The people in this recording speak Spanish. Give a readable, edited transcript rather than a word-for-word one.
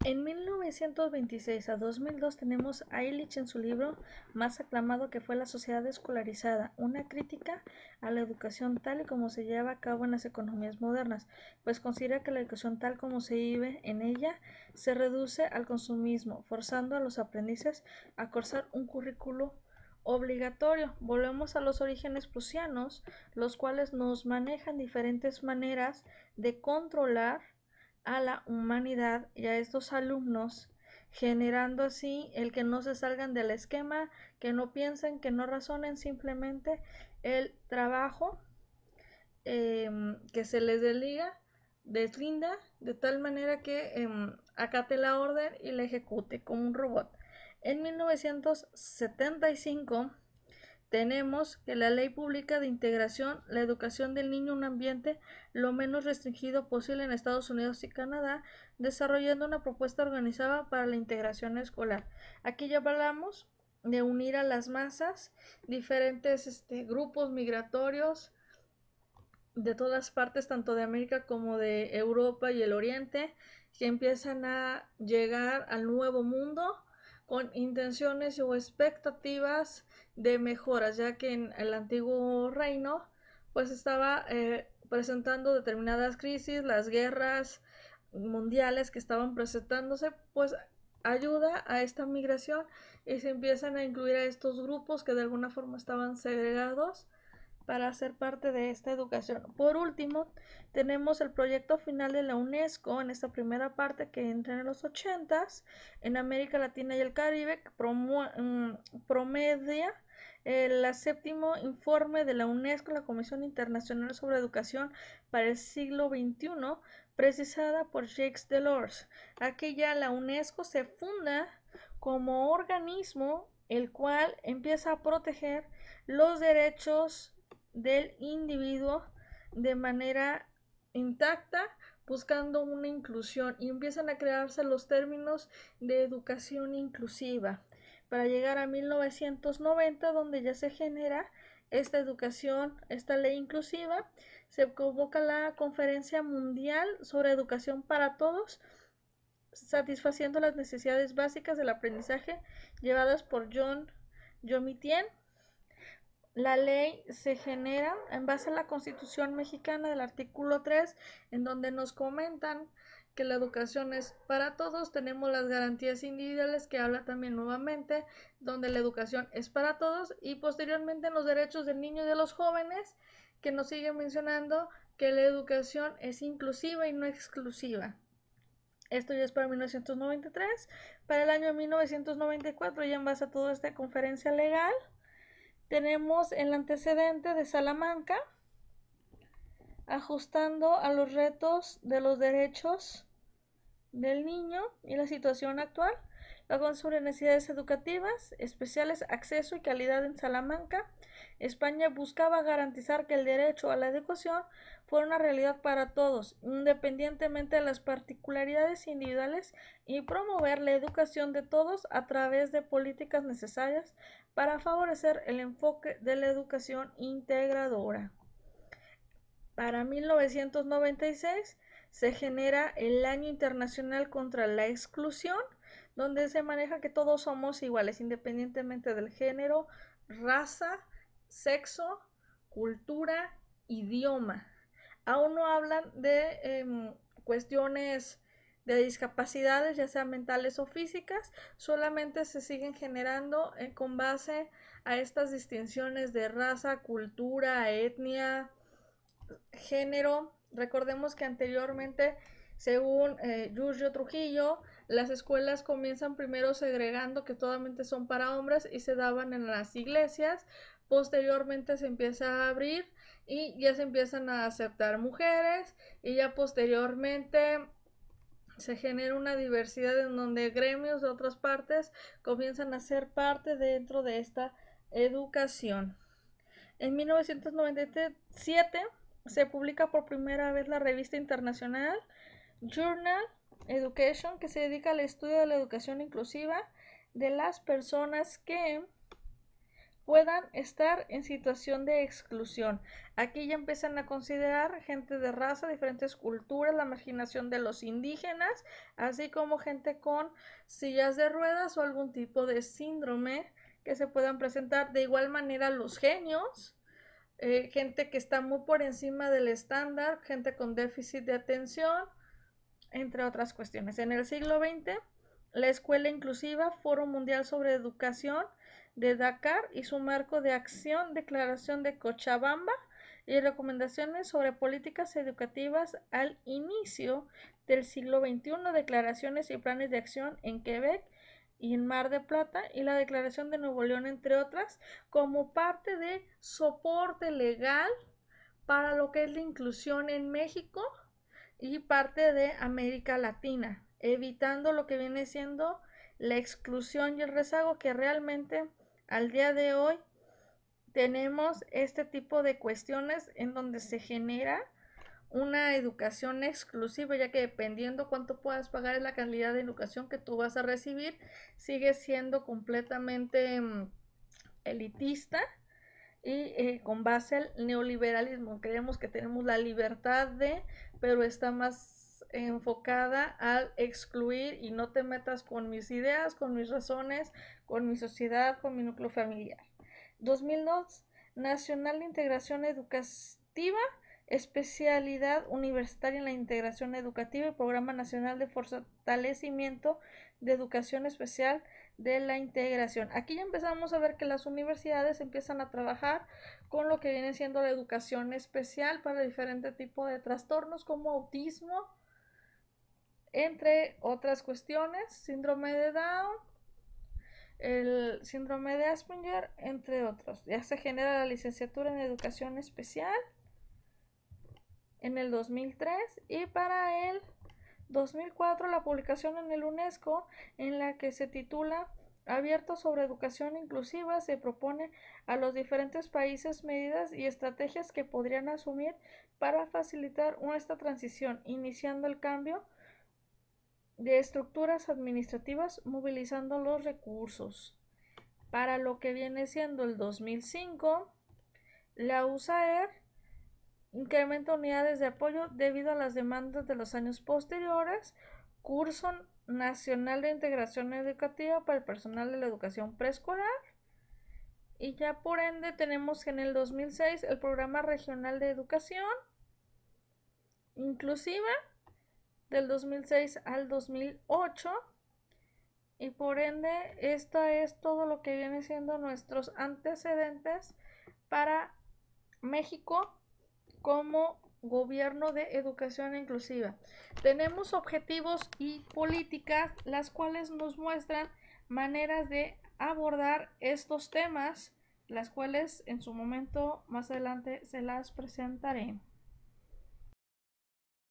En 1926 a 2002 tenemos a Illich en su libro más aclamado que fue La sociedad escolarizada, una crítica a la educación tal y como se lleva a cabo en las economías modernas, pues considera que la educación tal como se vive en ella se reduce al consumismo, forzando a los aprendices a cursar un currículo obligatorio. Volvemos a los orígenes prusianos, los cuales nos manejan diferentes maneras de controlar a la humanidad y a estos alumnos, generando así el que no se salgan del esquema, que no piensen, que no razonen, simplemente el trabajo que se les deslinda de tal manera que acate la orden y la ejecute como un robot. En 1975 tenemos que la ley pública de integración, la educación del niño en un ambiente lo menos restringido posible en Estados Unidos y Canadá, desarrollando una propuesta organizada para la integración escolar. Aquí ya hablamos de unir a las masas, diferentes grupos migratorios de todas partes, tanto de América como de Europa y el Oriente, que empiezan a llegar al nuevo mundo con intenciones o expectativas de mejoras, ya que en el antiguo reino pues estaba presentando determinadas crisis, las guerras mundiales que estaban presentándose, pues ayuda a esta migración y se empiezan a incluir a estos grupos que de alguna forma estaban segregados para ser parte de esta educación. Por último, tenemos el proyecto final de la UNESCO en esta primera parte que entra en los 80s en América Latina y el Caribe, que promedia el séptimo informe de la UNESCO, la Comisión Internacional sobre Educación para el siglo XXI, precisada por Jacques Delors. Aquí ya la UNESCO se funda como organismo el cual empieza a proteger los derechos del individuo de manera intacta, buscando una inclusión, y empiezan a crearse los términos de educación inclusiva para llegar a 1990, donde ya se genera esta educación, esta ley inclusiva. Se convoca la Conferencia Mundial sobre Educación para Todos, satisfaciendo las necesidades básicas del aprendizaje llevadas por John Yomitien. La ley se genera en base a la Constitución mexicana del artículo 3, en donde nos comentan que la educación es para todos. Tenemos las garantías individuales, que habla también nuevamente, donde la educación es para todos, y posteriormente en los derechos del niño y de los jóvenes, que nos sigue mencionando que la educación es inclusiva y no exclusiva. Esto ya es para 1993. Para el año 1994, ya en base a toda esta conferencia legal, tenemos el antecedente de Salamanca, ajustando a los retos de los derechos del niño y la situación actual. Luego sobre necesidades educativas especiales, acceso y calidad en Salamanca. España buscaba garantizar que el derecho a la educación fuera una realidad para todos, independientemente de las particularidades individuales, y promover la educación de todos a través de políticas necesarias para favorecer el enfoque de la educación integradora. Para 1996 se genera el Año Internacional contra la Exclusión, donde se maneja que todos somos iguales, independientemente del género, raza, sexo, cultura, idioma. Aún no hablan de cuestiones de discapacidades, ya sean mentales o físicas, solamente se siguen generando con base a estas distinciones de raza, cultura, etnia, género. Recordemos que anteriormente, según Giorgio Trujillo, las escuelas comienzan primero segregando que solamente son para hombres y se daban en las iglesias. Posteriormente se empieza a abrir y ya se empiezan a aceptar mujeres, y ya posteriormente se genera una diversidad en donde gremios de otras partes comienzan a ser parte dentro de esta educación. En 1997 se publica por primera vez la revista internacional Journal Education, que se dedica al estudio de la educación inclusiva de las personas que puedan estar en situación de exclusión. Aquí ya empiezan a considerar gente de raza, diferentes culturas, la marginación de los indígenas, así como gente con sillas de ruedas o algún tipo de síndrome que se puedan presentar. De igual manera los genios, gente que está muy por encima del estándar, gente con déficit de atención, entre otras cuestiones. En el siglo XX, la Escuela Inclusiva, Foro Mundial sobre Educación de Dakar y su marco de acción, Declaración de Cochabamba y recomendaciones sobre políticas educativas al inicio del siglo XXI, declaraciones y planes de acción en Quebec y en Mar de Plata y la Declaración de Nuevo León, entre otras, como parte de soporte legal para lo que es la inclusión en México y parte de América Latina, evitando lo que viene siendo la exclusión y el rezago que realmente al día de hoy tenemos este tipo de cuestiones en donde se genera una educación exclusiva, ya que dependiendo cuánto puedas pagar es la calidad de educación que tú vas a recibir, sigue siendo completamente elitista y con base al neoliberalismo. Creemos que tenemos la libertad de, pero está más enfocada al excluir y no te metas con mis ideas, con mis razones, con mi sociedad, con mi núcleo familiar. 2002, Nacional de Integración Educativa, especialidad universitaria en la integración educativa y Programa Nacional de Fortalecimiento de Educación Especial de la Integración. Aquí ya empezamos a ver que las universidades empiezan a trabajar con lo que viene siendo la educación especial para diferentes tipos de trastornos como autismo, entre otras cuestiones, síndrome de Down, el síndrome de Asperger, entre otros. Ya se genera la licenciatura en educación especial en el 2003 y para el 2004 la publicación en el UNESCO en la que se titula Abierto sobre educación inclusiva se propone a los diferentes países medidas y estrategias que podrían asumir para facilitar esta transición, iniciando el cambio de estructuras administrativas, movilizando los recursos. Para lo que viene siendo el 2005, la USAER incrementa unidades de apoyo debido a las demandas de los años posteriores, curso nacional de integración educativa para el personal de la educación preescolar, y ya por ende tenemos que en el 2006 el programa regional de educación inclusiva del 2006 al 2008, y por ende esto es todo lo que viene siendo nuestros antecedentes para México como gobierno de educación inclusiva. Tenemos objetivos y políticas las cuales nos muestran maneras de abordar estos temas, las cuales en su momento más adelante se las presentaré.